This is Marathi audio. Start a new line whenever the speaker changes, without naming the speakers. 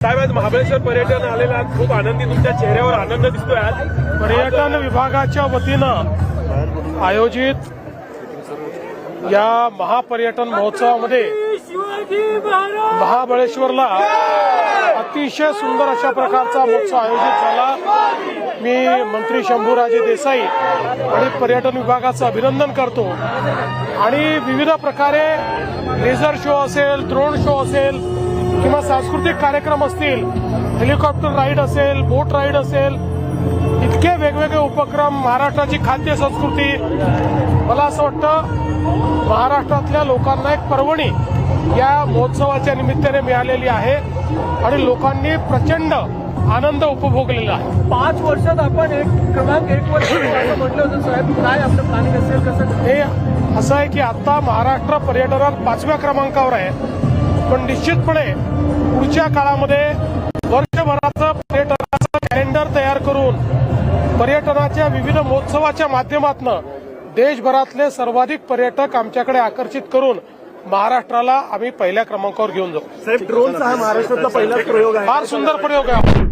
साहेब, आज महाबळेश्वर पर्यटन आलेला आहात. खूप आनंदी, तुमच्या चेहऱ्यावर आनंद दिसतोय. आज
पर्यटन विभागाच्या वतीनं आयोजित या महापर्यटन महोत्सवामध्ये महाबळेश्वरला अतिशय सुंदर अशा प्रकारचा महोत्सव आयोजित झाला. मी मंत्री शंभूराजे देसाई आणि पर्यटन विभागाचं अभिनंदन करतो. आणि विविध प्रकारे लेझर शो असेल, ड्रोन शो असेल किंवा सांस्कृतिक कार्यक्रम असतील, हेलिकॉप्टर राईड असेल, बोट राईड असेल, इतके वेगवेगळे उपक्रम, महाराष्ट्राची खाद्य संस्कृती, मला असं वाटतं महाराष्ट्रातल्या लोकांना एक पर्वणी या महोत्सवाच्या निमित्ताने मिळालेली आहे आणि लोकांनी प्रचंड आनंद उपभोगलेला आहे.
5 वर्षात आपण क्रमांक 1 वर असं म्हटलं होतं साहेब, काय आपलं प्लॅनिंग असेल कसं?
हे असं आहे की आता महाराष्ट्र पर्यटनात 5व्या क्रमांकावर आहे, पण निश्चितपणे पुढच्या काळामध्ये वर्षभराचं पर्यटनाचं कॅलेंडर तयार करून पर्यटनाच्या विविध महोत्सवाच्या माध्यमातून देशभरातले सर्वाधिक पर्यटक आमच्याकडे आकर्षित करून महाराष्ट्राला आम्ही पहिल्या क्रमांकावर घेऊन जाऊ.
साहेब, ड्रोनचा हा महाराष्ट्रातला पहिलाच प्रयोग आहे.
फार सुंदर प्रयोग आहे.